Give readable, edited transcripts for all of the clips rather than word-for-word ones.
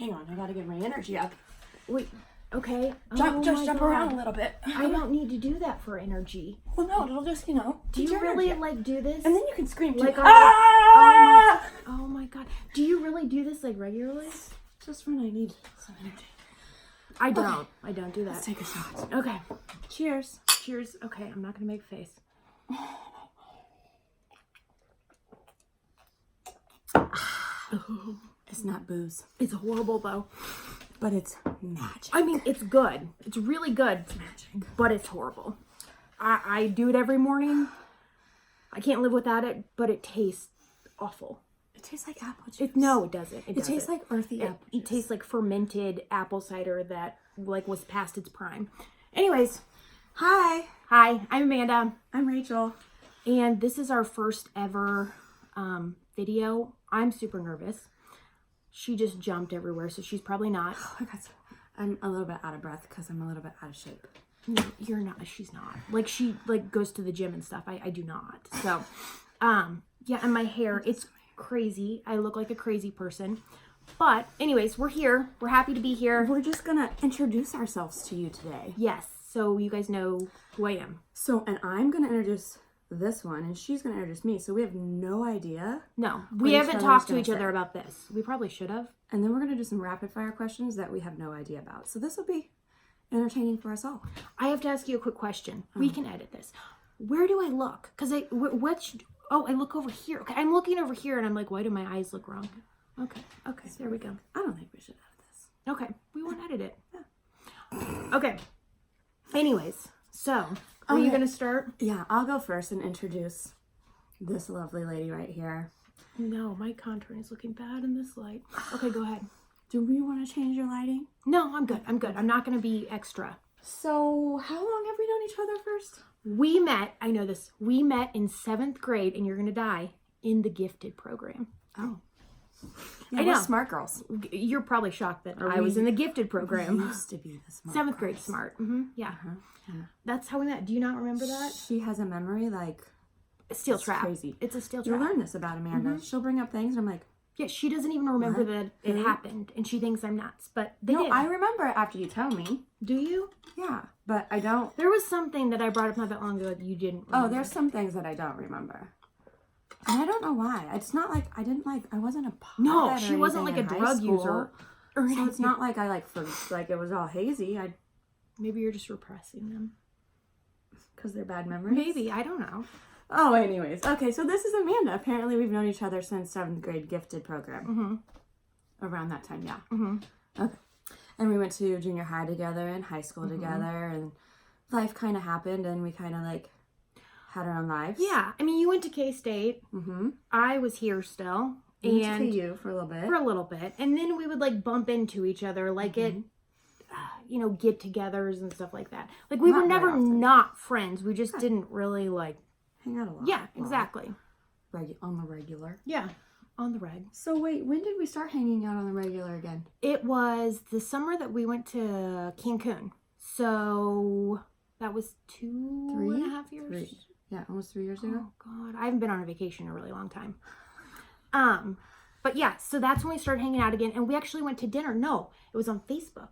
Hang on, I gotta get my energy up. Wait, okay. Jump around a little bit. I don't need to do that for energy. Well, no, it'll just, Do you really like do this? And then you can scream too. Like, Ah! oh my god. Do you really do this like regularly? Just when I need some energy. I don't. Okay. I don't do that. Let's take a shot. Okay. Cheers. Cheers. Okay, I'm not gonna make a face. It's not booze. It's horrible though. But it's magic. I mean, it's good. It's really good. It's magic. But it's horrible. I do it every morning. I can't live without it, but it tastes awful. It tastes like apple juice. No, it doesn't. It tastes like earthy apple juice. It tastes like fermented apple cider that like was past its prime. Anyways, Hi, I'm Amanda. I'm Rachel. And this is our first ever video. I'm super nervous. She just jumped everywhere, so she's probably not. Oh my God. I'm a little bit out of breath because I'm a little bit out of shape. No, you're not. She's not. Like, she like goes to the gym and stuff. I do not. So, yeah, and my hair, it's crazy. I look like a crazy person. But anyways, we're here. We're happy to be here. We're just gonna introduce ourselves to you today. Yes. So you guys know who I am. So, and I'm gonna introduce this one, and she's gonna introduce me. So we have no idea. No, we haven't talked to each other about this. We probably should have. And then we're gonna do some rapid fire questions that we have no idea about. So this will be entertaining for us all. I have to ask you a quick question. We can edit this. Where do I look? Because I look over here. Okay, I'm looking over here, and I'm like, why do my eyes look wrong? Okay, there we go. I don't think we should edit this. Okay, we won't edit it. Yeah. Okay. Anyways, so are you gonna start? Yeah, I'll go first and introduce this lovely lady right here. No, my contouring is looking bad in this light. Okay, go ahead. Do we want to change your lighting? No, I'm good. I'm not gonna be extra. So, how long have we known each other first? We met, I know this, we met in 7th grade, and you're gonna die, in the gifted program. Oh. Yeah, I know. We're smart girls. You're probably shocked that I was in the gifted program. We used to be the smart 7th grade smart. Yeah. Yeah. That's how we met. Do you not remember that? She has a memory like Steel it's trap. crazy. It's a steel You'll trap. learn this about Amanda. She'll bring up things and I'm like, Yeah, she doesn't even remember What? that it Really? happened, and she thinks I'm nuts. But they no, did. I remember it after you tell me. Do you? Yeah, but I don't. There was something that I brought up not that long ago that you didn't remember. Oh, there's some things that I don't remember. And I don't know why. It's not like I wasn't a pothead. No, or she wasn't like a anything in high drug school. user. Or So it's not like I like it was all hazy. Maybe you're just repressing them. Because they're bad memories. Maybe, I don't know. Oh, anyways. Okay, so this is Amanda. Apparently we've known each other since 7th grade gifted program. Around that time, yeah. Okay. And we went to junior high together and high school together, and life kind of happened, and we kind of like had our own lives. Yeah, I mean, you went to K-State. I was here still. And to you for a little bit. For a little bit. And then we would like bump into each other, like at, get-togethers and stuff like that. Like we Not were never very often. not friends. We just didn't really like. Hang out a lot. Yeah, exactly. On the regular. Yeah, on the reg. So wait, when did we start hanging out on the regular again? It was the summer that we went to Cancun. So that was 2.5 years. 3. Yeah, almost 3 years ago. Oh God, I haven't been on a vacation in a really long time. But yeah, so that's when we started hanging out again, and we actually went to dinner. No, it was on Facebook.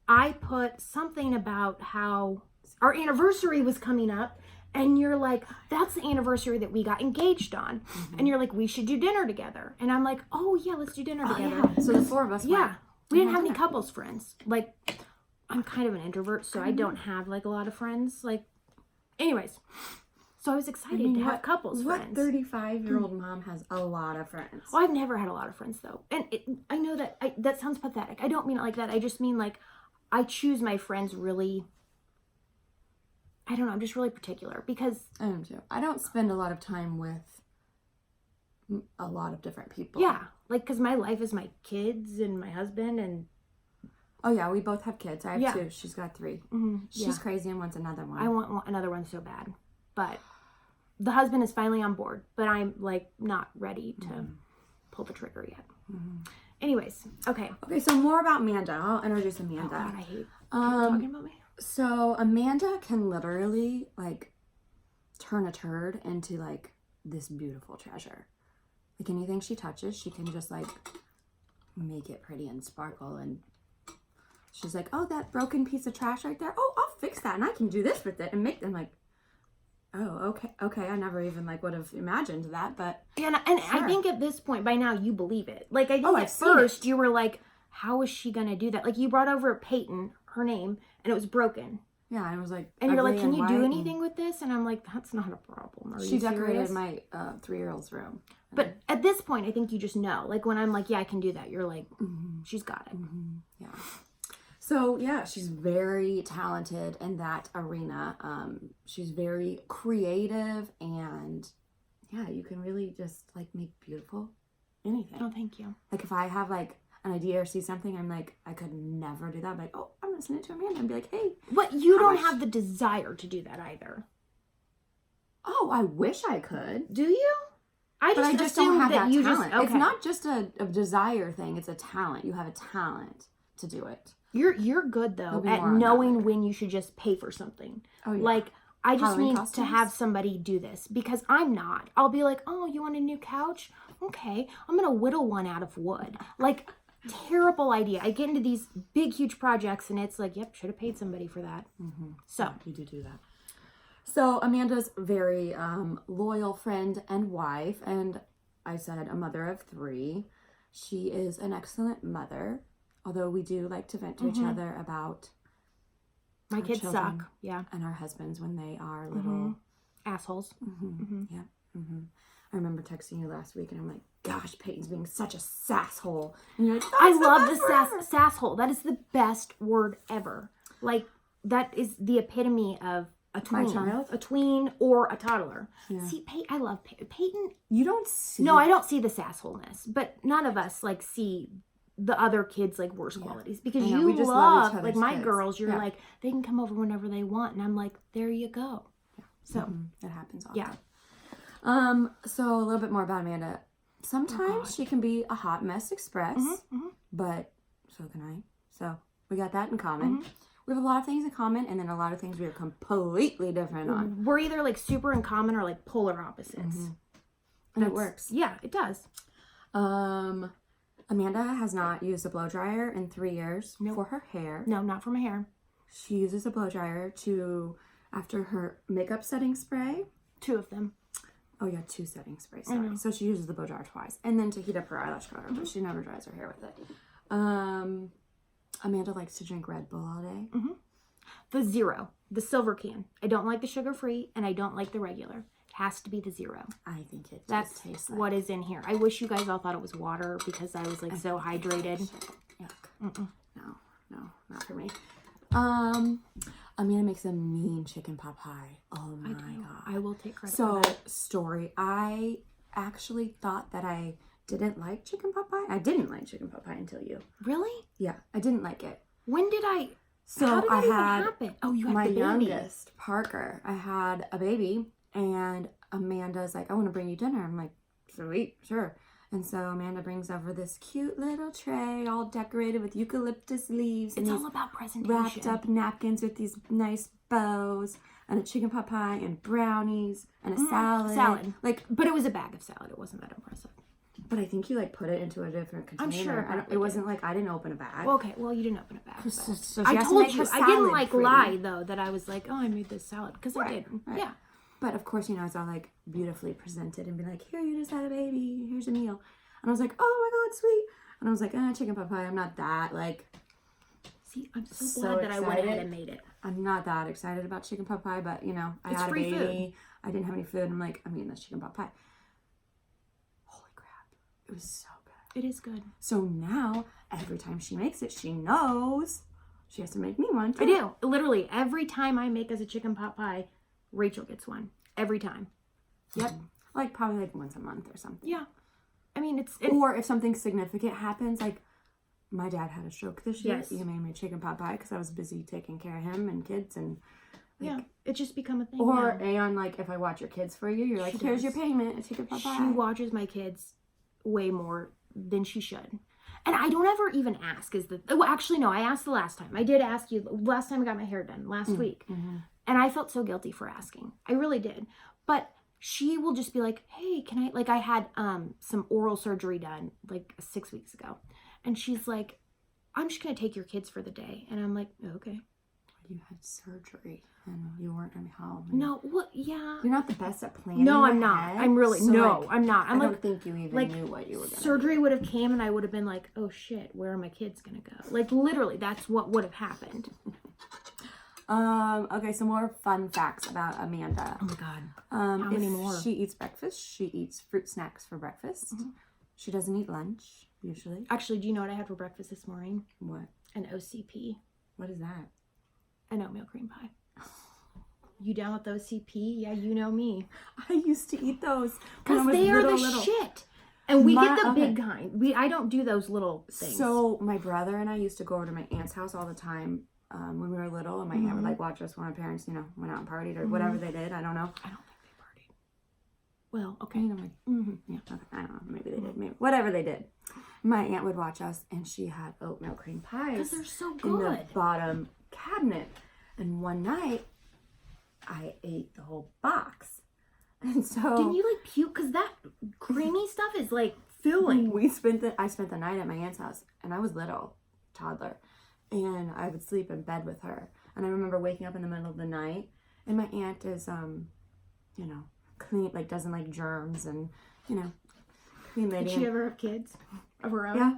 I put something about how our anniversary was coming up, and you're like, that's the anniversary that we got engaged on. And you're like, we should do dinner together. And I'm like, oh yeah, let's do dinner together. Yeah. So the 4 of us went. Yeah, we didn't have any couples friends. Like, I'm kind of an introvert, so I don't have like a lot of friends. Like, anyways, so I was excited to have couples friends. What 35-year-old mom has a lot of friends? Well, I've never had a lot of friends though, and I know that that sounds pathetic. I don't mean it like that. I just mean like I choose my friends really. I don't know. I'm just really particular because I am too. I don't spend a lot of time with a lot of different people. Yeah, like because my life is my kids and my husband and. Oh yeah, we both have kids. I have 2. She's got 3. She's crazy and wants another one. I want another one so bad, but the husband is finally on board. But I'm like not ready to pull the trigger yet. Anyways, okay. Okay, so more about Amanda. I'll introduce Amanda. Oh God, I hate talking about me. So Amanda can literally like turn a turd into like this beautiful treasure. Like anything she touches, she can just like make it pretty and sparkle. And she's like, oh, that broken piece of trash right there. Oh, I'll fix that. And I can do this with it and make them like, oh, okay. I never even like would have imagined that, but and sure. I think at this point by now you believe it. Like I think I've at seen first you were like, how is she gonna do that? Like you brought over Peyton, her name, and it was broken. Yeah, and I was like, and you're like, ugly can and you do white, anything with this? And I'm like, that's not a problem. Are She you decorated serious? my 3-year-old's room. But at this point, I think you just know. Like when I'm like, yeah, I can do that. You're like, she's got it. Yeah. So yeah, she's very talented in that arena. She's very creative, and yeah, you can really just like make beautiful anything. Oh, thank you. Like if I have like an idea or see something, I'm like, I could never do that. I'm like, oh, I'm gonna send it to Amanda and be like, hey. But you don't have the desire to do that either. Oh, I wish I could. Do you? I just don't have that you talent. Just, okay. It's not just a desire thing. It's a talent. You have a talent to do it. You're good though at more on that knowing later. when you should just pay for something. Oh yeah. Like I just Halloween need costumes? to have somebody do this because I'm not. I'll be like, oh, you want a new couch? Okay, I'm gonna whittle one out of wood. Like terrible idea. I get into these big, huge projects and it's like, yep, should have paid somebody for that. So you do that. So Amanda's very loyal friend and wife, and I said a mother of 3. She is an excellent mother, although we do like to vent to each other about my our kids children suck. Yeah. and our husbands when they are little Assholes. Yeah. I remember texting you last week, and I'm like, "Gosh, Peyton's being such a sasshole." And you're like, I love the sasshole. That is the best word ever. Like that is the epitome of a tween. My child? A tween or a toddler. Yeah. See, I love Peyton. You don't see. No, I don't see the sassholeness, but none of us like see the other kids like worst qualities because I know, you we just love each love other's like my kids. girls. You're Yeah. like they can come over whenever they want, and I'm like, there you go. So It happens often. yeah. So a little bit more about Amanda. Sometimes she can be a hot mess express, but so can I. So we got that in common. We have a lot of things in common, and then a lot of things we are completely different on. We're either like super in common or like polar opposites. And it works. Yeah, it does. Amanda has not used a blow dryer in 3 years for her hair. No, not for my hair. She uses a blow dryer after her makeup setting spray. 2 of them. Oh yeah, 2 setting sprays. Sorry. So she uses the blow dryer twice, and then to heat up her eyelash color, but she never dries her hair with it. Amanda likes to drink Red Bull all day. The 0, the silver can. I don't like the sugar-free, and I don't like the regular. It has to be the 0. I think it That's just tastes like what is in here. I wish you guys all thought it was water because I was like so hydrated. Yuck. No, not for me. Amanda makes a mean chicken pot pie. Oh my god. I will take credit So, for that. story. I actually thought that I didn't like chicken pot pie. I didn't like chicken pot pie until you. Really? Yeah, I didn't like it. When did I? So how did I that even had happen? Oh, you had my the baby. youngest, Parker. I had a baby, and Amanda's like, I want to bring you dinner. I'm like, sweet, sure. And so Amanda brings over this cute little tray, all decorated with eucalyptus leaves. It's and all these about presentation. wrapped up napkins with these nice bows, and a chicken pot pie, and brownies, and a salad. Like, but it was a bag of salad. It wasn't that impressive. but I think you like put it into a different container. I'm sure I it wasn't like I didn't open a bag. Well, okay. Well, you didn't open a bag. but- So she I has to told make you. her I didn't salad like pretty. lie though that I was like, oh, I made this salad because I didn't. right. Yeah. But of course, it's all like beautifully presented and be like, here, you just had a baby. Here's a meal. And I was like, oh my god, sweet. And I was like, chicken pot pie. I'm not that like. See, I'm so So glad that I went ahead excited. and made it. I'm not that excited about chicken pot pie, but I It's had a free baby. food. I didn't have any food. I'm like, I'm eating this chicken pot pie. Holy crap! It was so good. It is good. So now, every time she makes it, she knows she has to make me one too. I do. Literally, every time I make us a chicken pot pie, Rachel gets one. Every time. Yep. Like probably like once a month or something. Yeah. I mean, it's Or if something significant happens, like my dad had a stroke this year. Yes. You made me a chicken pot pie because I was busy taking care of him and kids and. yeah, it's just become a thing. Or now. Aeon, like if I watch your kids for you, you're like, here's your payment, a chicken pot pie. She watches my kids way more than she should. And I don't ever even ask. Well, actually, no, I asked the last time. I did ask you last time I got my hair done, last week. And I felt so guilty for asking. I really did. But she will just be like, hey, can I, like I had some oral surgery done like 6 weeks ago. And she's like, I'm just going to take your kids for the day. And I'm like, okay. You had surgery and you weren't at home. No, what? Yeah. You're not the best at planning. No, I'm ahead, not. I'm really, so no, like, I'm not. I'm I like, don't think you even like, knew what you were going to surgery would have came and I would have been like, oh shit, where are my kids going to go? Like, literally, that's what would have happened. Okay, some more fun facts about Amanda. Oh my God. How many more? She eats breakfast. She eats fruit snacks for breakfast. Mm-hmm. She doesn't eat lunch, usually. Actually, do you know what I had for breakfast this morning? What? An OCP. What is that? An oatmeal cream pie. You down with OCP? Yeah, you know me. I used to eat those. Because they are the shit. And we get the big kind. I don't do those little things. So my brother and I used to go over to my aunt's house all the time when we were little. And my aunt would like watch us when our parents, you know, went out and partied or whatever they did. I don't know. I don't think they partied. Well, okay. You know, like, yeah, okay. I don't know. Maybe they did. Maybe whatever they did. My aunt would watch us, and she had oatmeal cream pies. Because they're so good. In the bottom cabinet. And one night, I ate the whole box. And so... Didn't you like puke? Because that creamy stuff is like filling. I spent the night at my aunt's house, and I was little, toddler. And I would sleep in bed with her. And I remember waking up in the middle of the night, and my aunt is, you know, clean, like doesn't like germs and, you know, clean lady. Did she ever have kids of her own? Yeah.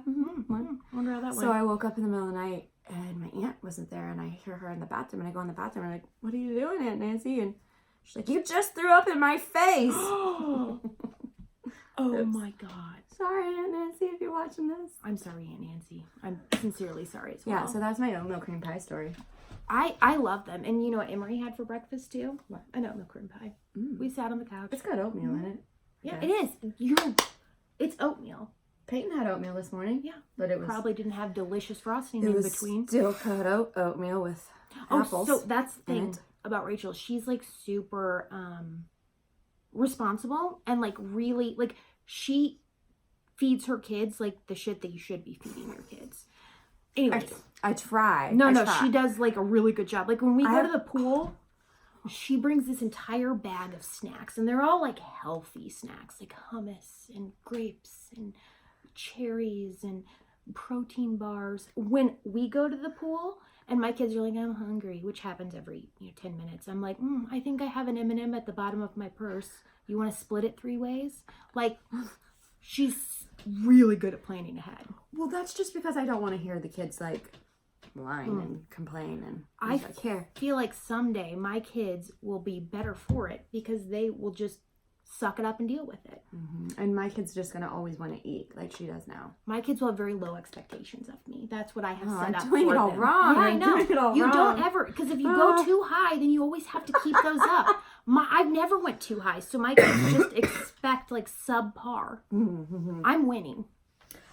Wonder how that went. So I woke up in the middle of the night and my aunt wasn't there, and I hear her in the bathroom, and I go in the bathroom and I'm like, what are you doing, Aunt Nancy? And she's like, you just threw up in my face. Oh my God. Sorry, Aunt Nancy, if you're watching this. I'm sorry, Aunt Nancy. I'm sincerely sorry as well. Yeah, so that's my oatmeal cream pie story. I love them. And you know what Emery had for breakfast too? What? An oatmeal cream pie. We sat on the couch. It's got oatmeal in it. Yeah, it is. It's oatmeal. Peyton had oatmeal this morning. Yeah. But it was probably didn't have delicious frosting in between. Still cut oatmeal with apples. So that's the thing about Rachel. She's like super responsible and like really like she feeds her kids like the shit that you should be feeding your kids. Anyways. I try. No, she does like a really good job. Like when we go to the pool, she brings this entire bag of snacks, and they're all like healthy snacks, like hummus and grapes and cherries and protein bars. When we go to the pool and my kids are like, I'm hungry, which happens every 10 minutes. I'm like, I think I have an M&M at the bottom of my purse. You want to split it 3 ways? Like, she's really good at planning ahead. Well, that's just because I don't want to hear the kids like whine and complain, and I feel like someday my kids will be better for it because they will just suck it up and deal with it. And my kid's just gonna always want to eat like she does now. My kids will have very low expectations of me. That's what I have set up. I'm doing it all wrong. Yeah, I know. You wrong. don't ever, because if you go too high, then you always have to keep those up. I've never went too high, so my kids just expect like subpar. I'm winning.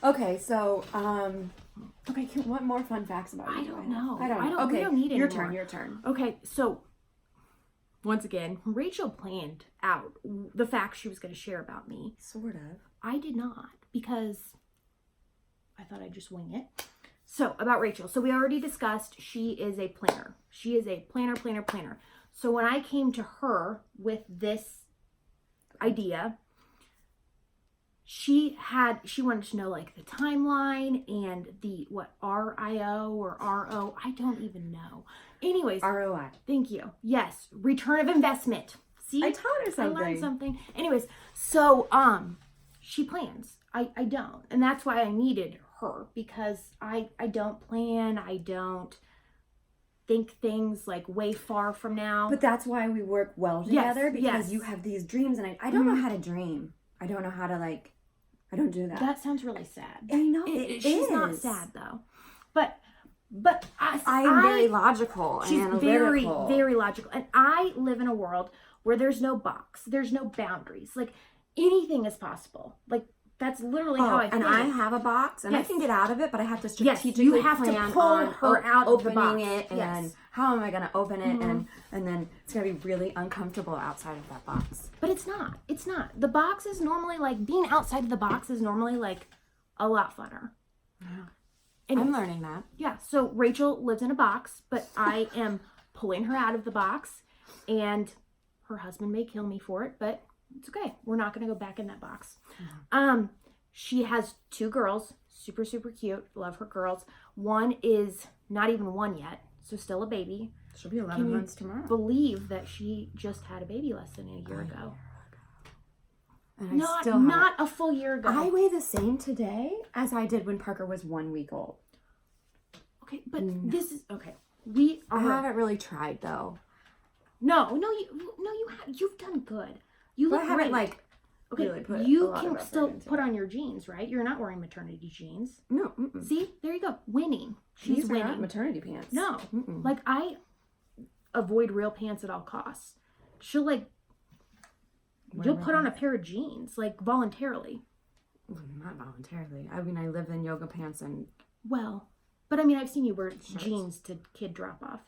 Okay, so what more fun facts about you? I don't know. Okay, we don't need your anymore. turn. Your turn. Okay, so once again, Rachel planned out the facts she was going to share about me. Sort of. I did not, because I thought I'd just wing it. So about Rachel. So we already discussed she is a planner. She is a planner. So when I came to her with this idea, she wanted to know like the timeline and the RIO or RO. I don't even know. Anyways. ROI. Thank you. Yes. Return of investment. See? I taught her something. I learned something. Anyways. So, she plans. I don't. And that's why I needed her, because I don't plan. I don't think things like way far from now. But that's why we work well together, because you have these dreams and I don't know how to dream. I don't know how to I don't do that. That sounds really sad. I know She's not sad though. But I'm very logical and analytical. Very, very logical. And I live in a world where there's no box. There's no boundaries. Like anything is possible. Like that's literally how I feel. And I have a box and I can get out of it, but I have to strategically you have plan to pull on her out of the box. Opening it and how am I going to open it and then it's going to be really uncomfortable outside of that box. But it's not. It's not. The box is normally like being outside of the box is normally like a lot funner. Yeah. Anyways, I'm learning that. Yeah. So Rachel lives in a box, but I am pulling her out of the box, and her husband may kill me for it, but it's okay. We're not going to go back in that box. She has 2 girls, super, super cute. Love her girls. One is not even 1 yet, so still a baby. She'll be 11 months tomorrow. Believe that she just had a baby less than a year ago. And Not a full year ago. I weigh the same today as I did when Parker was 1 week old. Okay, but this is okay. I haven't really tried though. You've done good. You look I haven't great. Okay, really put you can still put on your jeans, right? You're not wearing maternity jeans. No. See, there you go. Winning. She's These are winning. not maternity pants. No, like I avoid real pants at all costs. She'll you'll put on a pair of jeans voluntarily. Not voluntarily. I mean, I live in yoga pants and. Well, but I mean, I've seen you wear jeans to kid drop off.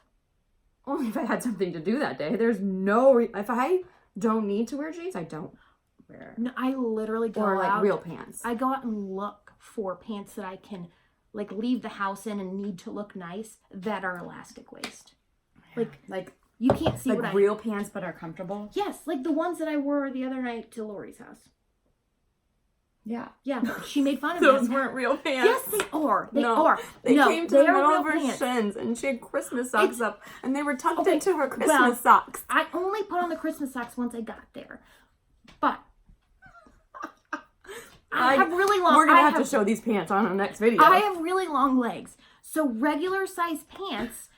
Only if I had something to do that day. There's no. If I don't need to wear jeans, I don't wear. No, I literally go out. Or real pants. I go out and look for pants that I can leave the house in and need to look nice that are elastic waist. Like you can't see what real pants but are comfortable. Yes, like the ones that I wore the other night to Lori's house. Yeah, she made fun of me. Those weren't real pants. Yes, they are. They are. They came to the middle of her shins, and she had Christmas socks up, and they were tucked into her Christmas socks. I only put on the Christmas socks once I got there, but I have really long. We're gonna have to show these pants on our next video. I have really long legs, so regular size pants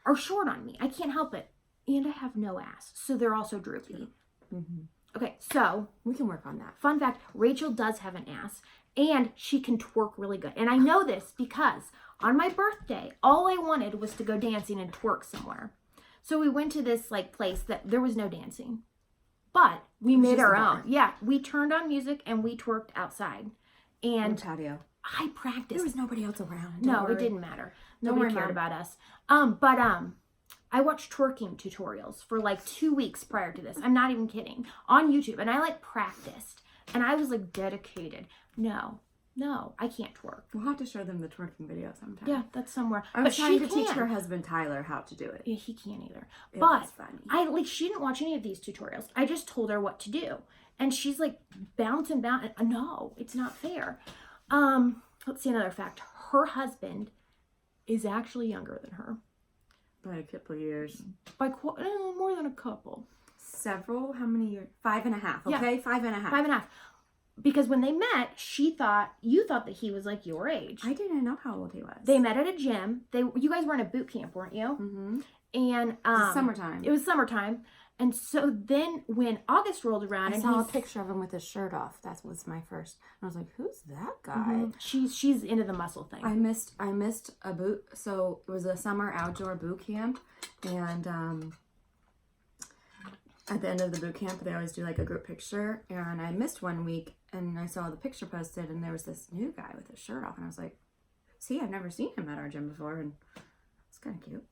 are short on me. I can't help it, and I have no ass, so they're also droopy. Mm-hmm. Okay, so we can work on that. Fun fact, Rachel does have an ass and she can twerk really good. And I know this because on my birthday, all I wanted was to go dancing and twerk somewhere. So we went to this place that there was no dancing, but we made our own. Yeah, we turned on music and we twerked outside. And patio. I practiced. There was nobody else around. No, it didn't matter. Nobody cared about us. But I watched twerking tutorials for 2 weeks prior to this. I'm not even kidding. On YouTube. And I practiced. And I was dedicated. No, I can't twerk. We'll have to show them the twerking video sometime. Yeah, that's somewhere. I was trying to teach her husband Tyler how to do it. Yeah, he can't either. It but was funny. She didn't watch any of these tutorials. I just told her what to do. And she's bouncing. No, it's not fair. Let's see another fact. Her husband is actually younger than her. By a couple of years. By more than a couple. Several? How many years? 5.5. Okay, yeah. 5.5. 5.5. Because when they met, you thought that he was your age. I didn't know how old he was. They met at a gym. You guys were in a boot camp, weren't you? Mm-hmm. And it was summertime. It was summertime. And so then when August rolled around, I saw a picture of him with his shirt off. That was my first. And I was like, "Who's that guy?" Mm-hmm. She's into the muscle thing. I missed a boot. So it was a summer outdoor boot camp, and at the end of the boot camp, they always do a group picture. And I missed 1 week, and I saw the picture posted, and there was this new guy with his shirt off, and I was like, "See, I've never seen him at our gym before," and it's kind of cute.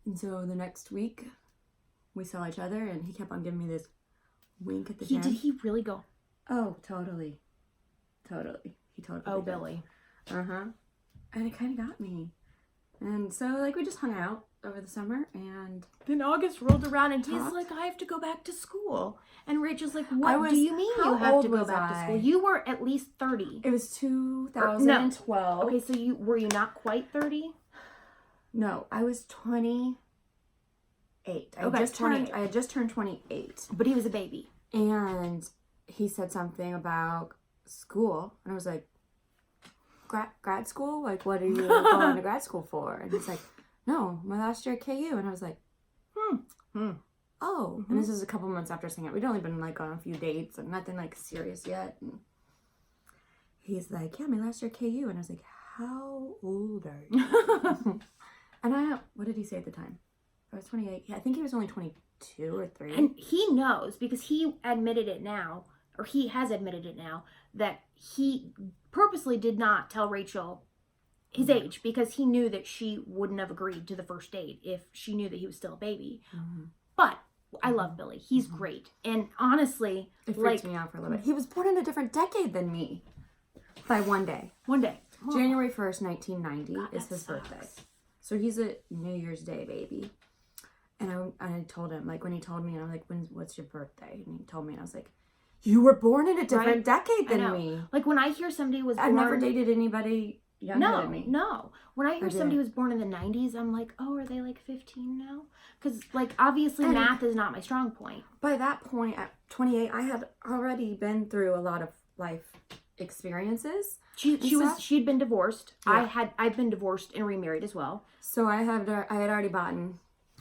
And so the next week, we saw each other, and he kept on giving me this wink at the gym. Did he really go? Oh, totally. He totally Oh, did. Billy. Uh-huh. And it kind of got me. And so, we just hung out over the summer, and then August rolled around, and he's like, I have to go back to school. And Rachel's like, what do you mean you have to go back to school? You were at least 30. It was 2012. Okay, so were you not quite 30? No, I was 28. I had just turned 28. But he was a baby. And he said something about school. And I was like, grad school? What are you going to grad school for? And he's like, no, my last year at KU. And I was like, Oh. Mm-hmm. And this is a couple months after saying it. We'd only been on a few dates and nothing serious yet. And he's like, yeah, my last year at KU. And I was like, how old are you? And what did he say at the time? I was 28. Yeah, I think he was only 22 or 3. And he knows because he admitted it now, or he has admitted it now, that he purposely did not tell Rachel his age because he knew that she wouldn't have agreed to the first date if she knew that he was still a baby. Mm-hmm. But I love Billy. He's great. And honestly, it freaks me out for a little bit. He was born in a different decade than me by one day. One day. January 1st, 1990 is his birthday. So he's a New Year's Day baby. And I told him, when he told me, and I'm like, what's your birthday? And he told me, and I was like, you were born in a different decade than me. Like when I hear somebody was born... I've never dated anybody younger than me. No. When I hear somebody was born in the 90s, I'm like, oh, are they like 15 now? Because like obviously math is not my strong point. By that point, at 28, I had already been through a lot of life experiences. She'd been divorced. Yeah. I've been divorced and remarried as well. So I had already bought a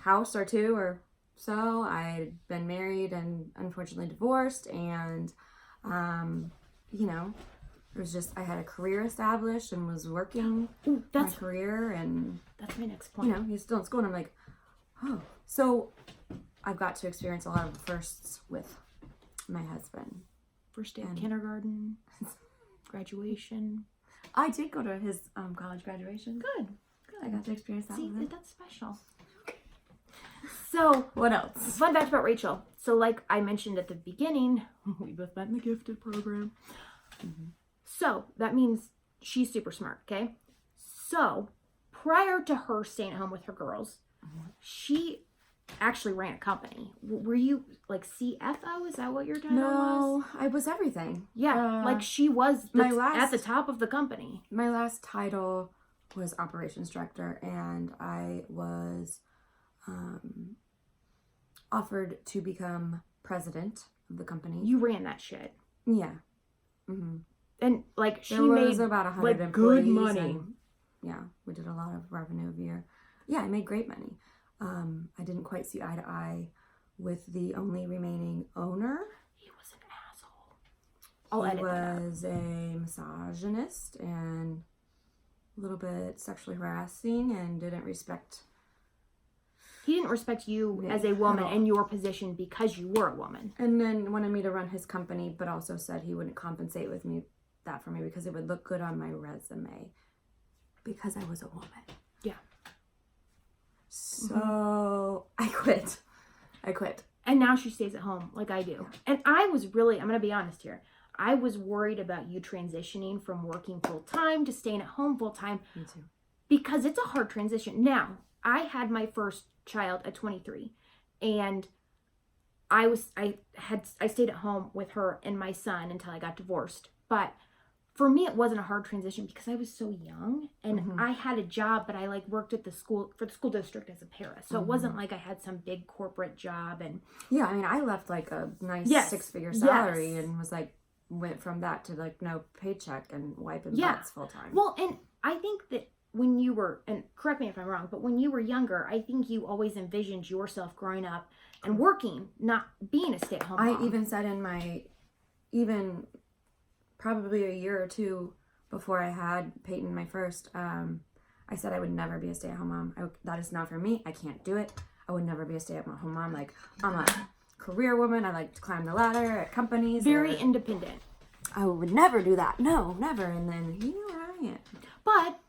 house or two or so. I'd been married and unfortunately divorced, and you know, it was just I had a career established and was working my career, and that's my next point. You know, he's still in school, and I'm like, oh, so I've got to experience a lot of firsts with my husband. First day of kindergarten, graduation. I did go to his college graduation. Good. I got to experience that. See, that's special. So, what else? Fun fact about Rachel. So, like I mentioned at the beginning, we both met in the gifted program. Mm-hmm. So, that means she's super smart, okay? So, prior to her staying at home with her girls, she actually ran a company. Were you like CFO? Is that what your title was? No, I was everything. Yeah, like she was at the top of the company. My last title was operations director, and I was offered to become president of the company. You ran that shit. Yeah. Mm-hmm. And like she there was made about 100 like employees, good money. And, yeah, we did a lot of revenue a year. Yeah, I made great money. I didn't quite see eye to eye with the only remaining owner. He was an asshole. He was a misogynist and a little bit sexually harassing and didn't respect. He didn't respect you as a woman and your position because you were a woman. And then wanted me to run his company, but also said he wouldn't compensate for me because it would look good on my resume because I was a woman. Yeah. So I quit. And now she stays at home like I do. And I was really, I'm going to be honest here. I was worried about you transitioning from working full time to staying at home full time. Me too. Because it's a hard transition. Now, I had my first child at 23, and I stayed at home with her and my son until I got divorced. But for me, it wasn't a hard transition because I was so young, and I had a job, but I like worked at the school district as a para. So it wasn't like I had some big corporate job. And yeah, I mean, I left like a nice 6-figure salary and was like, went from that to like no paycheck and wiping butts full time. Well, and I think that when you were, and correct me if I'm wrong, but when you were younger, I think you always envisioned yourself growing up and working, not being a stay-at-home mom. I even said in my, probably a year or two before I had Peyton, my first, I said I would never be a stay-at-home mom. That is not for me. I can't do it. I would never be a stay-at-home mom. Like, I'm a career woman. I like to climb the ladder at companies. Very independent. I would never do that. No, never. And then, you know where I am. But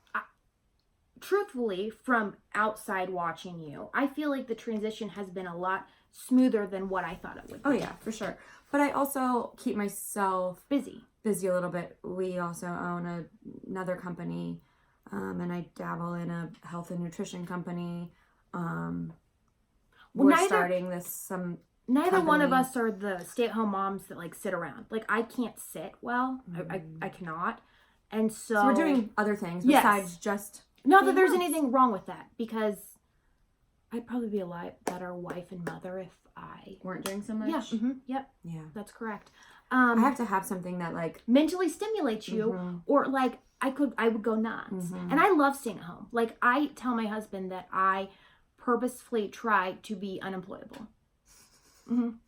truthfully, from outside watching you, I feel like the transition has been a lot smoother than what I thought it would be. Oh yeah, for sure. But I also keep myself busy a little bit. We also own another company, and I dabble in a health and nutrition company. We're starting this Neither one of us are the stay-at-home moms that like sit around. Like I can't sit well. I cannot. And so we're doing other things besides just. Not that there's anything wrong with that, because I'd probably be a lot better wife and mother if I weren't doing so much. Yeah. Mm-hmm, yep. Yeah. That's correct. I have to have something that like mentally stimulates you, or like I would go nuts. And I love staying at home. Like I tell my husband that I purposefully try to be unemployable.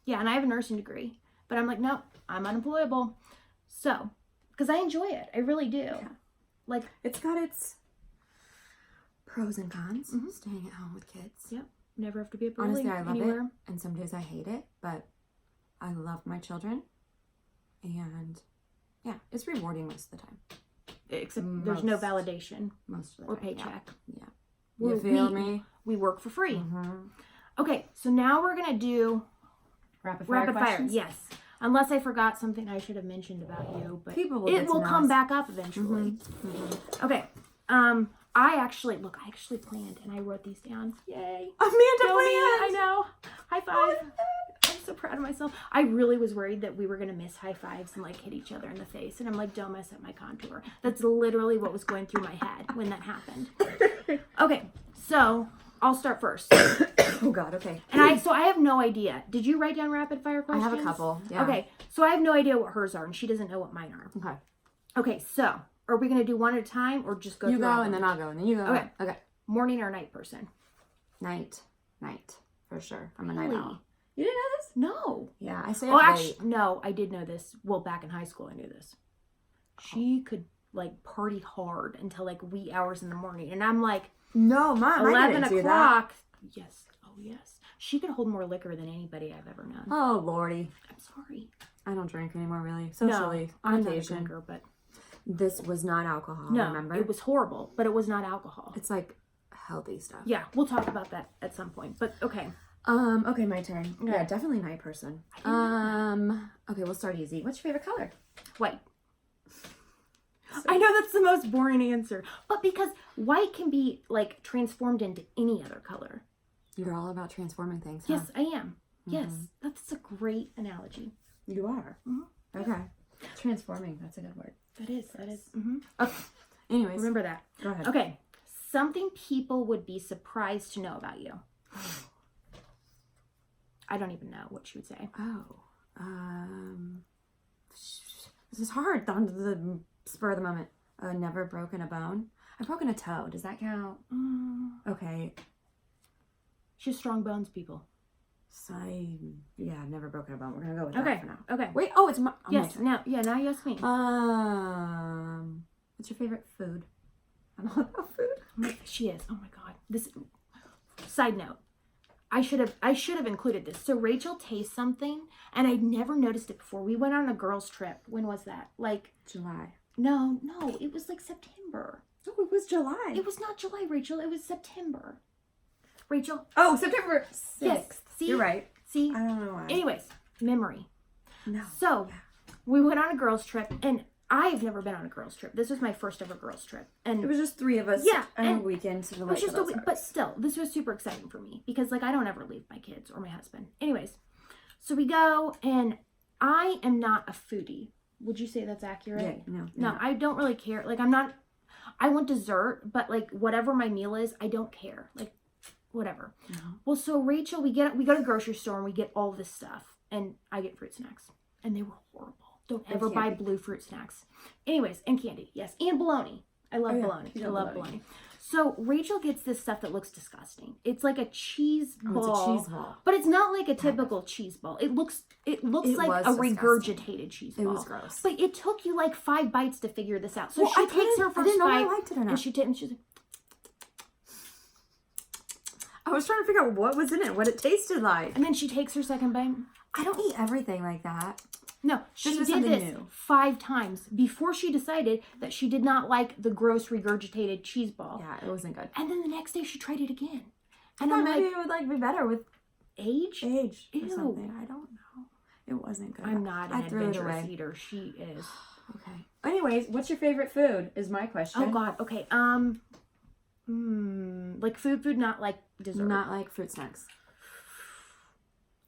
Yeah, and I have a nursing degree, but I'm like, nope, I'm unemployable. So, because I enjoy it, I really do. Yeah. Like it's got its pros and cons. Staying at home with kids. Yep. Never have to be a bully. Honestly, I love anywhere. it, and some days I hate it, but I love my children, and yeah, it's rewarding most of the time. Except there's no validation most of the or time. paycheck. Yeah. You feel me? We work for free. Okay, so now we're gonna do rapid fire questions. Yes. Unless I forgot something I should have mentioned about you, but it will come back up eventually. Okay. I actually planned and I wrote these down. Yay. Amanda planned. I know. High five. I'm so proud of myself. I really was worried that we were going to miss high fives and like hit each other in the face. And I'm like, don't mess up my contour. That's literally what was going through my head when that happened. Okay, so I'll start first. Oh God, okay. And I have no idea. Did you write down rapid fire questions? I have a couple, yeah. Okay, so I have no idea what hers are, and she doesn't know what mine are. Okay. Okay, so are we going to do one at a time or just go You through go all of and them? then I'll go and then you go. Okay. Okay. Morning or night person? Night. For sure. I'm a night Really? owl. You didn't know this? No. Yeah, I say Oh, it actually, late. no, I did know this. Well, back in high school, I knew this. She could like party hard until like wee hours in the morning, and I'm like, No, Mom, 11 I didn't do that. o'clock. Yes. Oh, yes. She could hold more liquor than anybody I've ever known. Oh, Lordy. I'm sorry. I don't drink anymore, really. Socially, No, on I'm not a occasion. drinker, but This was not alcohol, no, remember? it was horrible, but it was not alcohol. It's like healthy stuff. Yeah, we'll talk about that at some point. But okay. Okay, my turn. Okay. Yeah, definitely night person. Okay, we'll start easy. What's your favorite color? White. I know that's the most boring answer, but because white can be like transformed into any other color. You're all about transforming things, huh? Yes, I am. Yes, that's a great analogy. You are. Mm-hmm. Okay. Transforming, that's a good word. That is. Mm-hmm. Okay. Anyways. Remember that. Go ahead. Okay. Something people would be surprised to know about you. I don't even know what she would say. Oh. This is hard on the spur of the moment. Never broken a bone. I've broken a toe. Does that count? Okay. She has strong bones, people. So I've never broken a bone. We're gonna go with Okay. that for now. Okay. Wait. Oh, it's my. Oh, Yes. my turn. Now you ask me. What's your favorite food? I'm all about food. She is. Oh my God. This. Side note. I should have included this. So Rachel tastes something, and I'd never noticed it before. We went on a girls' trip. When was that? Like July. no, it was like September. Oh, it was July. It was not July, Rachel. It was September. Rachel. Oh, September 6th. Yes. See? You're right. See? I don't know why. Anyways, memory. No. So we went on a girls' trip, and I've never been on a girls' trip. This was my first ever girls' trip, and It was just three of us. Yeah, on a and weekend to the it was lake. just a week, but still, this was super exciting for me because like I don't ever leave my kids or my husband. Anyways, so we go, and I am not a foodie. Would you say that's accurate? Yeah, No, I don't really care. Like I'm not. I want dessert, but like whatever my meal is, I don't care. Like whatever. No. Well, so Rachel, we go to the grocery store and we get all this stuff, and I get fruit snacks, and they were horrible. Don't And ever buy candy. blue fruit snacks. Anyways, and candy, yes, and bologna. I love Oh, yeah. bologna. You I love love bologna. bologna. So Rachel gets this stuff that looks disgusting. It's like a cheese ball. Oh, it's a cheese ball. But it's not like a typical cheese ball. It looks It like was a disgusting. regurgitated cheese ball. It was gross. But it took you like 5 bites to figure this out. So Well, she I takes couldn't- her I first didn't know if I bite, liked it or not. and she's like, I was trying to figure out what was in it, what it tasted like. and then she takes her second bite. I don't eat everything like that. No, she was did something this new. 5 times before she decided that she did not like the gross regurgitated cheese ball. Yeah, it wasn't good. And then the next day she tried it again. I And thought I'm maybe like, it would like be better with age? age or Ew. something. I don't know. It wasn't good. I'm not an I threw it adventurous away. eater. She is. Okay. Anyways, what's your favorite food? Is my question. Oh God. Okay. Like food, not like dessert. Not like fruit snacks.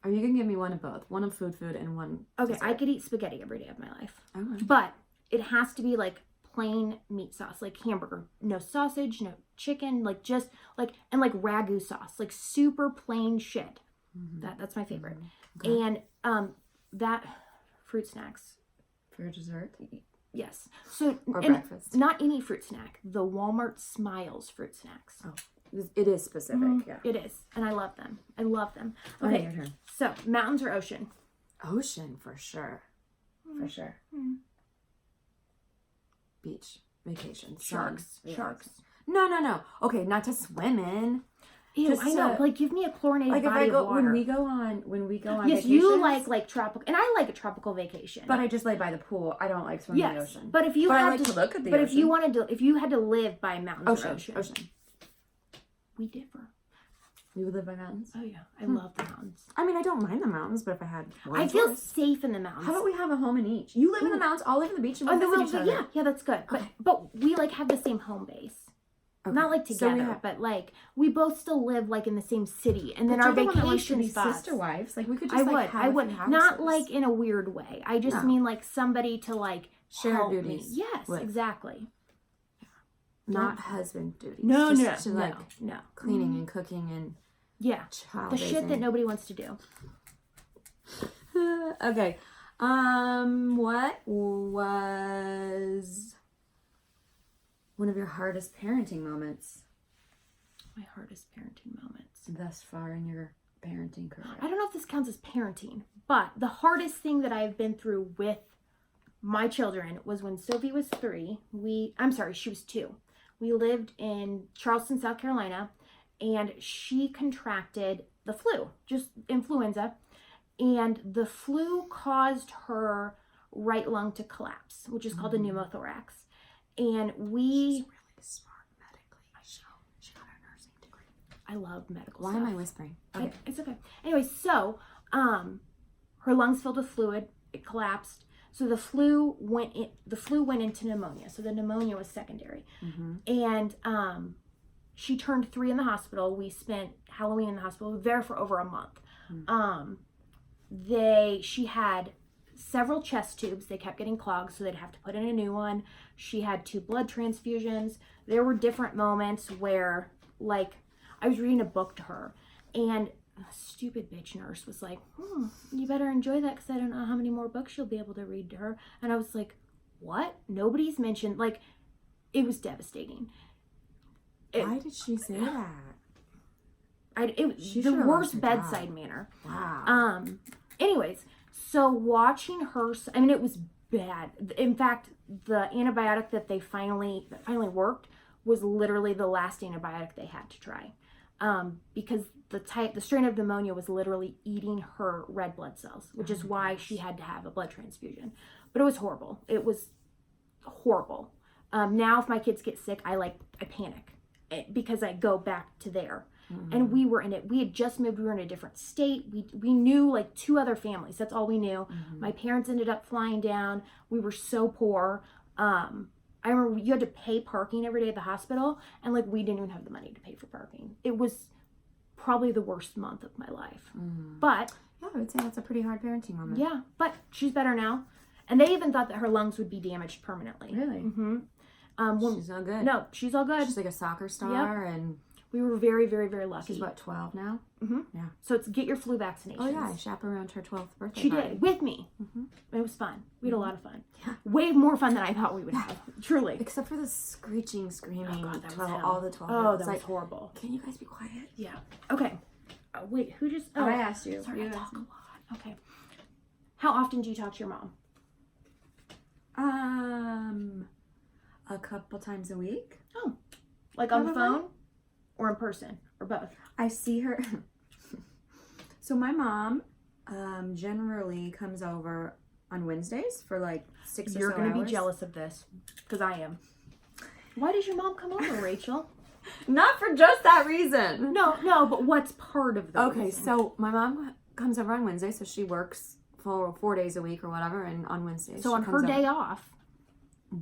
Or you can give me one of both. One of food, and one. Okay, dessert. I could eat spaghetti every day of my life. Okay. But it has to be like plain meat sauce, like hamburger, no sausage, no chicken, like just like and like ragu sauce, like super plain shit. That's my favorite. Okay. And that fruit snacks, For dessert. yes. So Or and breakfast. not any fruit snack. The Walmart Smiles fruit snacks. Oh, it is specific. Yeah. It is, and I love them. I love them. Okay, Okay, your turn. so mountains or ocean? Ocean for sure. For sure. Beach. Vacation. sun, relax. Sharks. No. Okay, not to swim in. Ew, Just I know. to- Like, give me a chlorinated Like if body I go of water. when we go on Yes, vacations, you like tropical, and I like a tropical vacation. but I just lay by the pool. I don't like swimming in the yes, ocean. but if you But I had like to look at the but if you ocean. wanted to, if you had to live by mountains or ocean. we differ. We would live by mountains. Oh yeah, I love the mountains. I mean, I don't mind the mountains, but if I had one I feel choice- safe in the mountains. How about we have a home in each? You live in the mountains, I'll live in the beach, and Oh, we'll then visit we'll each do- other. yeah, that's good. Okay. But we like have the same home base. Okay. Not like So together, but like we both still live like in the same city, and then But our you're the one that wants to vacation be spots. sister wives. Like we could just have I would a few not houses. like in a weird way. I just No. mean like somebody to like Share help duties me. Yes, with. exactly. Not husband duties. No, just to, like, no. cleaning and cooking and Yeah, child the shit raising. that nobody wants to do. Okay. What was one of your hardest parenting moments My hardest parenting moments. thus far in your parenting career? I don't know if this counts as parenting, but the hardest thing that I've been through with my children was when Sophie was 3. She was 2. We lived in Charleston, South Carolina, and she contracted the flu, just influenza. And the flu caused her right lung to collapse, which is called a pneumothorax. And She's really smart medically. She got her nursing degree. I love medical Why stuff. am I whispering? Okay. It's okay. Anyway, so her lungs filled with fluid. It collapsed. So the flu went into pneumonia. So the pneumonia was secondary. And she turned 3 in the hospital. We spent Halloween in the hospital. We were there for over a month. She had several chest tubes. They kept getting clogged, so they'd have to put in a new one. She had 2 blood transfusions. There were different moments where, like, I was reading a book to her, and a stupid bitch nurse was like, you better enjoy that because I don't know how many more books you'll be able to read to her. And I was like, what? Nobody's mentioned, like, it was devastating. Why did she say that? It was She the should've worst lost her job. bedside manner. Wow. Anyways, so watching her, I mean, it was bad. In fact, the antibiotic that finally worked was literally the last antibiotic they had to try. Because the strain of pneumonia was literally eating her red blood cells, which is why she had to have a blood transfusion. But it was horrible. It was horrible. Now if my kids get sick, I panic because I go back to there. And we were in it. We had just moved. We were in a different state. We knew like 2 other families. That's all we knew. My parents ended up flying down. We were so poor. I remember you had to pay parking every day at the hospital, and like we didn't even have the money to pay for parking. It was probably the worst month of my life. But yeah, I would say that's a pretty hard parenting moment. yeah, but she's better now. And they even thought that her lungs would be damaged permanently. Really? She's all good. No, she's all good. She's like a soccer star, and We were very, very, very lucky. she's what, 12 now? Yeah. So it's get your flu vaccinations. Oh yeah, I chaperoned her 12th birthday. She party. did, with me. It was fun. We had a lot of fun. Way more fun than I thought we would have. Truly. Except for the screeching, screaming, Oh, God, that was hell. all the 12. Oh, It's that was horrible. Can you guys be quiet? Yeah. Okay. Wait, who just... I asked you. Sorry, You I asked talk a me. lot. Okay. How often do you talk to your mom? A couple times a week. Oh. Like on the Probably. phone? Or in person? Or both? I see her. So my mom generally comes over on Wednesdays for like 6 You're or so going to hours. be jealous of this. Because I am. Why does your mom come over, Rachel? Not for just that reason. No, but what's part of the Okay, reason? so my mom comes over on Wednesday, so she works for 4 days a week or whatever, and on Wednesdays So she on her comes day over. off,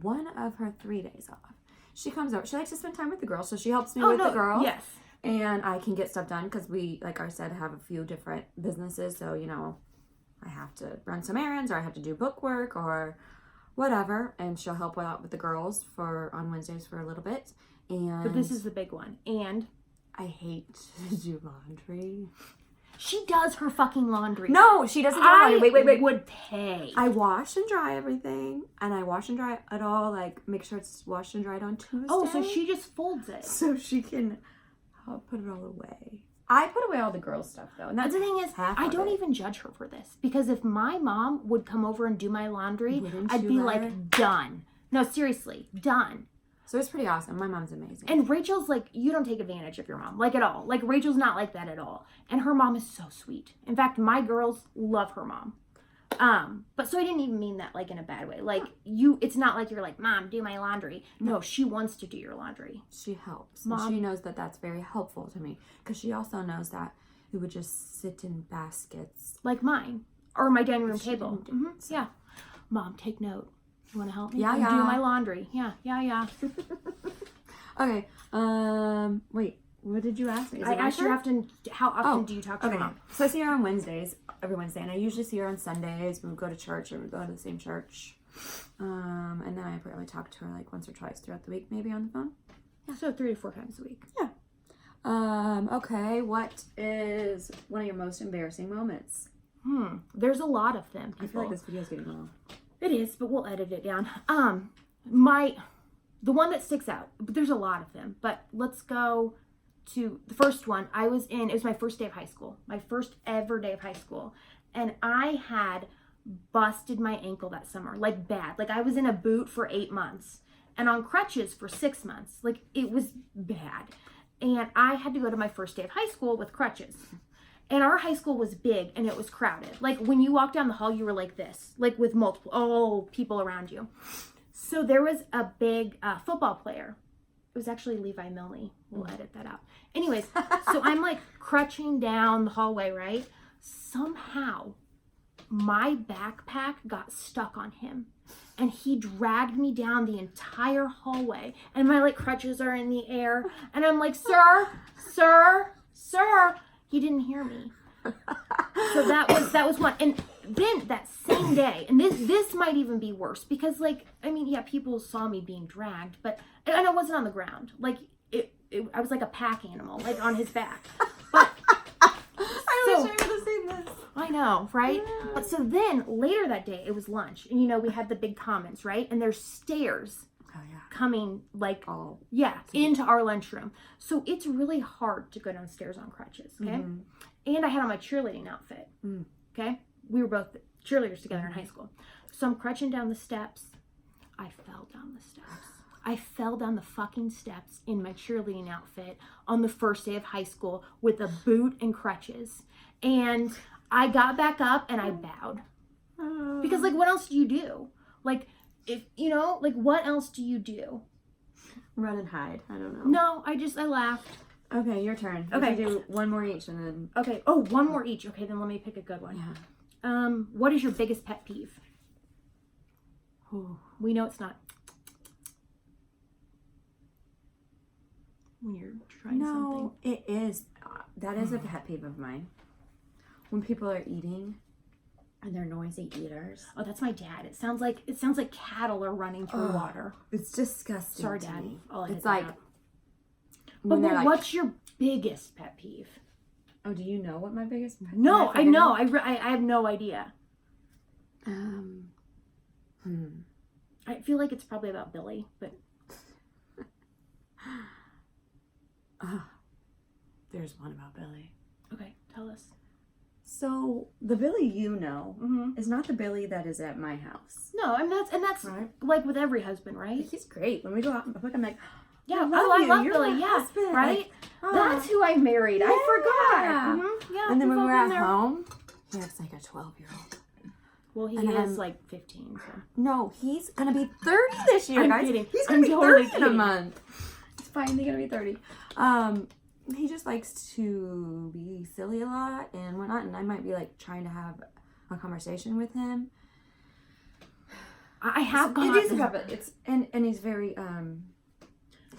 One of her 3 days off, she comes over. She likes to spend time with the girls, so she helps me with the girls. Yes. And I can get stuff done because we, like I said, have a few different businesses. So, you know, I have to run some errands or I have to do book work or whatever. And she'll help out with the girls on Wednesdays for a little bit. And But this is the big one. And I hate to do laundry. she does her fucking laundry. No, she doesn't do her laundry. Wait. would pay. I wash and dry everything. And I wash and dry it all. Like, make sure it's washed and dried on Tuesday. Oh, so she just folds it. So she can put it all away. I put away all the girls' stuff though. And But that's the thing is, half I of don't it. even judge her for this. Because if my mom would come over and do my laundry, Wouldn't I'd you be let like, her? done. No, seriously, done. So it's pretty awesome. My mom's amazing. And Rachel's like, you don't take advantage of your mom, like at all. Like Rachel's not like that at all. And her mom is so sweet. In fact, my girls love her mom. But so I didn't even mean that like in a bad way. Like it's not like you're like, Mom, do my laundry. No, she wants to do your laundry. She helps. Mom. And she knows that that's very helpful to me. Because she also knows that it would just sit in baskets. Like mine. Or my dining room She table. didn't do it, so. Yeah. Mom, take note. You want to help me? Yeah, I'm yeah. doing my laundry. Yeah. Okay. Wait. What did you ask me? I asked you how often do you talk to your mom? So I see her on Wednesdays, every Wednesday, and I usually see her on Sundays when we go to church or we go to the same church. And then I probably talk to her like once or twice throughout the week, maybe on the phone. Yeah. So 3 to 4 times a week. Yeah. Okay. What is one of your most embarrassing moments? There's a lot of them, people. I feel like this video is getting long. It is, but we'll edit it down. The one that sticks out, but there's a lot of them, but let's go to the first one. It was my first day of high school, my first ever day of high school. And I had busted my ankle that summer, like bad. Like I was in a boot for 8 months and on crutches for 6 months. Like it was bad. And I had to go to my first day of high school with crutches. And our high school was big and it was crowded. Like when you walked down the hall, you were like this, like with multiple people around you. So there was a big football player. It was actually Levi Milne. We'll edit that out. Anyways, so I'm like crutching down the hallway, right? Somehow my backpack got stuck on him and he dragged me down the entire hallway and my like crutches are in the air and I'm like, sir. He didn't hear me. So that was one. And then that same day, and this might even be worse because like, I mean, yeah, people saw me being dragged, but and I wasn't on the ground. Like I was like a pack animal, like on his back. But I wish I would have seen this. I know, right? Yeah. But so then later that day, it was lunch, and you know we had the big commons, right? And there's stairs. Oh yeah. Coming like into our lunchroom. So it's really hard to go downstairs on crutches, okay? And I had on my cheerleading outfit. Okay? We were both cheerleaders together in high school. So I'm crutching down the steps. I fell down the steps. I fell down the fucking steps in my cheerleading outfit on the first day of high school with a boot and crutches. And I got back up and I bowed. Because like what else do you do? Like if you know, like what else do you do? Run and hide. I don't know. No, I laughed. Okay, your turn. Okay. We can do one more each and then. Okay. Oh, one more each. Okay, then let me pick a good one. Yeah. What is your biggest pet peeve? We know it's not when you're trying something. No, it is. That is a pet peeve of mine. When people are eating and they're noisy eaters. Oh, that's my dad. It sounds like cattle are running through water. It's disgusting. Sorry, to Dad. me. It's like. But what's your biggest pet peeve? Oh, do you know what my biggest pet peeve? No, I know. I have no idea. I feel like it's probably about Billy, but there's one about Billy. Okay, tell us. So the Billy you know is not the Billy that is at my house. No, I mean that's right. Like with every husband, right? He's great. When we go out in public, I'm like, yeah, I love You're Billy. my Yeah, husband. right. Like, That's who I married. I forgot. Yeah. And then when we've we're all at been there. home, he acts like a 12-year-old. Well, he And is like 15. So. No, he's gonna be 30 this year, I'm guys. kidding. He's gonna I'm be totally 30 in a kidding. month. He's finally gonna be 30. He just likes to be silly a lot and whatnot, and I might be like trying to have a conversation with him. I have gone. It is about it. It's and he's very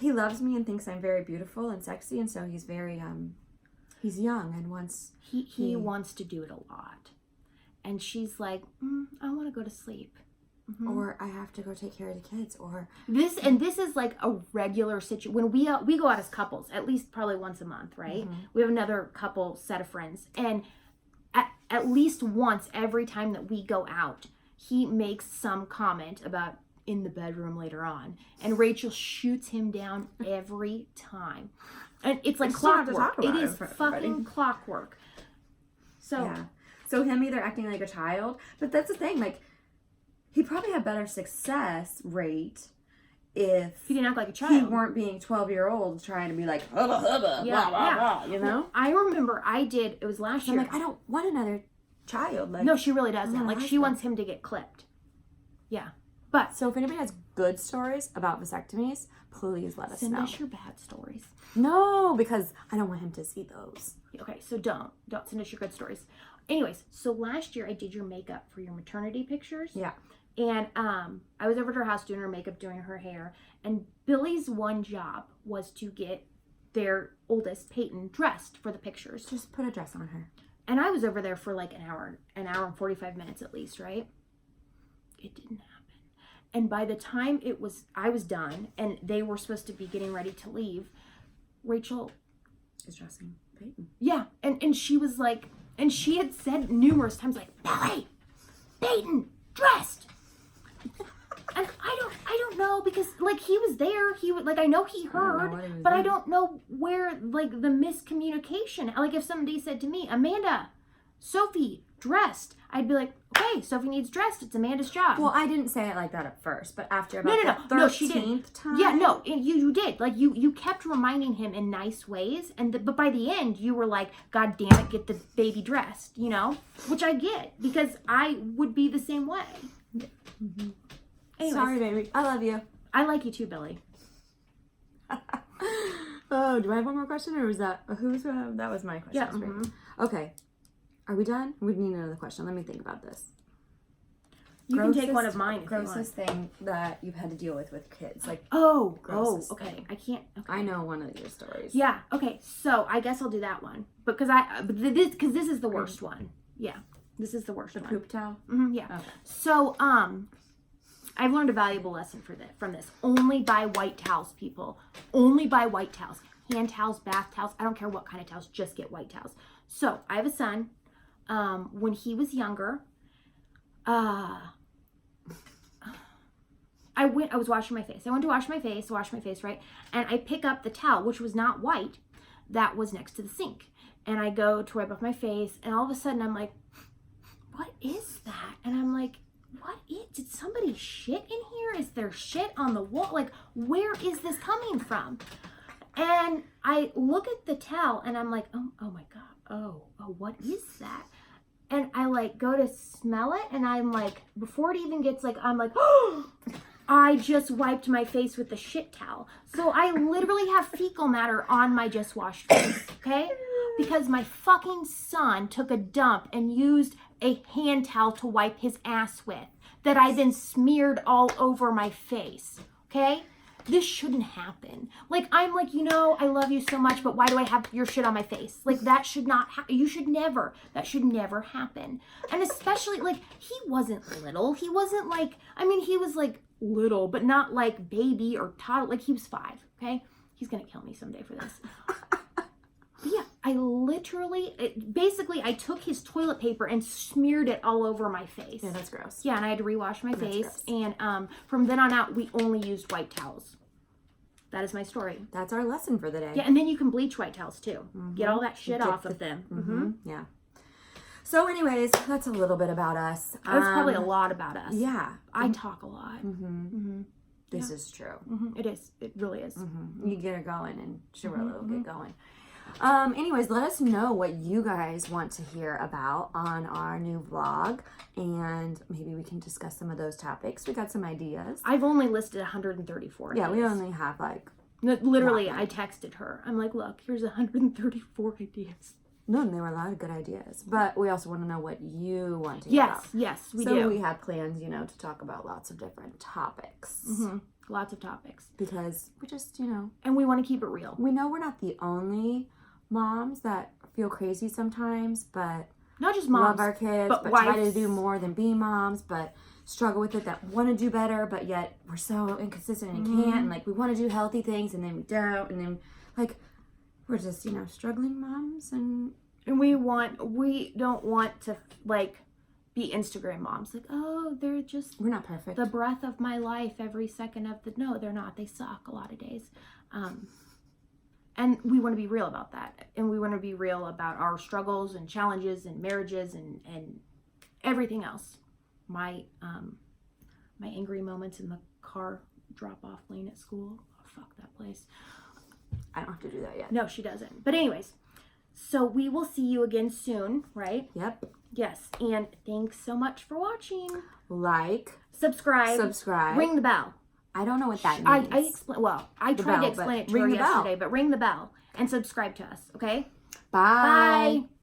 he loves me and thinks I'm very beautiful and sexy, and so he's very he's young and wants he wants to do it a lot, and she's like, I want to go to sleep. Or I have to go take care of the kids, or this is like a regular situation when we go out as couples, at least probably once a month, right? We have another couple set of friends, and at least once every time that we go out, he makes some comment about in the bedroom later on, and Rachel shoots him down every time, and it's like clockwork. It is fucking clockwork. So yeah. So him either acting like a child, but that's the thing, like. He probably had better success rate if he didn't act like a child. He weren't being 12-year-olds trying to be like hubba hubba, blah, blah, blah, you know? Well, I remember it was last year. I'm like, I don't want another child. Like, no, she really doesn't. Like she wants him to get clipped. Yeah. But so if anybody has good stories about vasectomies, please let us know. Send us your bad stories. No, because I don't want him to see those. Okay, so don't send us your good stories. Anyways, so last year I did your makeup for your maternity pictures. Yeah. And I was over at her house doing her makeup, doing her hair. And Billy's one job was to get their oldest, Peyton, dressed for the pictures. Just put a dress on her. And I was over there for like an hour and 45 minutes at least, right? It didn't happen. And by the time I was done and they were supposed to be getting ready to leave, Rachel is dressing Peyton. Yeah. And she was like, and she had said numerous times like, Billy, Peyton, dressed. And I don't know, because like he was there, I know he heard, but I don't know where like the miscommunication, like if somebody said to me, Amanda, Sophie, dressed, I'd be like, okay, Sophie needs dressed, it's Amanda's job. Well, I didn't say it like that at first, but after about the 13th time. Yeah, no, you did. Like you kept reminding him in nice ways, but by the end you were like, God damn it, get the baby dressed, you know? Which I get, because I would be the same way. Mm-hmm. Anyways, sorry, baby. I love you. I like you too, Billy. Oh, do I have one more question, or was that that was my question? Yeah. Mm-hmm. Okay. Are we done? We need another question. Let me think about this. You can take one of mine if you want. Grossest thing that you've had to deal with kids, like grossest okay. Thing. I can't. Okay. I know one of your stories. Yeah. Okay. So I guess I'll do that one, because this is the worst one. Yeah. This is the worst one. The poop towel. Mm-hmm, yeah. Okay. So I've learned a valuable lesson from this. Only buy white towels, people. Only buy white towels. Hand towels, bath towels. I don't care what kind of towels. Just get white towels. So I have a son. When he was younger, I was washing my face. I went to wash my face, right? And I pick up the towel, which was not white, that was next to the sink. And I go to wipe off my face, and all of a sudden I'm like, what is that? And I'm like, did somebody shit in here? Is there shit on the wall? Like, where is this coming from? And I look at the towel and I'm like, oh my God. Oh, what is that? And I like go to smell it, and I'm like, before it even gets like, I'm like, oh, I just wiped my face with the shit towel. So I literally have fecal matter on my just washed face, okay? Because my fucking son took a dump and used a hand towel to wipe his ass with, that I then smeared all over my face, okay? This shouldn't happen. Like, I'm like, I love you so much, but why do I have your shit on my face? Like, that should not happen. That should never happen. And especially, like, he wasn't little. He wasn't like, he was like little, but not like baby or toddler. Like, he was 5, okay? He's gonna kill me someday for this. But yeah, I literally, I took his toilet paper and smeared it all over my face. Yeah, that's gross. Yeah, and I had to rewash my face. And from then on out, we only used white towels. That is my story. That's our lesson for the day. Yeah, and then you can bleach white towels too. Mm-hmm. Get all that shit off of them. Mm-hmm. Yeah. So anyways, that's a little bit about us. That's probably a lot about us. Yeah. I talk a lot. Mm-hmm. Mm-hmm. This is true. Mm-hmm. It is. It really is. Mm-hmm. You get her going, and she really will get going. Anyways, let us know what you guys want to hear about on our new vlog, and maybe we can discuss some of those topics. We got some ideas. I've only listed 134 Yeah, ideas. we only have like... No, literally, I texted her. I'm like, look, here's 134 ideas. No, and there were a lot of good ideas, but we also want to know what you want to hear about. Yes, we do. do. So we have plans, to talk about lots of different topics. Mm-hmm. Lots of topics. Because we just, And we want to keep it real. We know we're not the only moms that feel crazy sometimes, but not just moms, love our kids, but try to do more than be moms, but struggle with it, that want to do better, but yet we're so inconsistent and can't, and like we want to do healthy things and then we don't, and then like we're just struggling moms, and we don't want to like be Instagram moms, like, oh, we're not perfect, the breath of my life every second of the... No, they're not. They suck a lot of days. And we want to be real about that. And we want to be real about our struggles and challenges and marriages and everything else. My angry moments in the car drop-off lane at school. Oh, fuck that place. I don't have to do that yet. No, she doesn't. But anyways, so we will see you again soon, right? Yep. Yes. And thanks so much for watching. Like. Subscribe. Ring the bell. I don't know what that means. I tried to explain it to her yesterday, but ring the bell and subscribe to us, okay? Bye. Bye.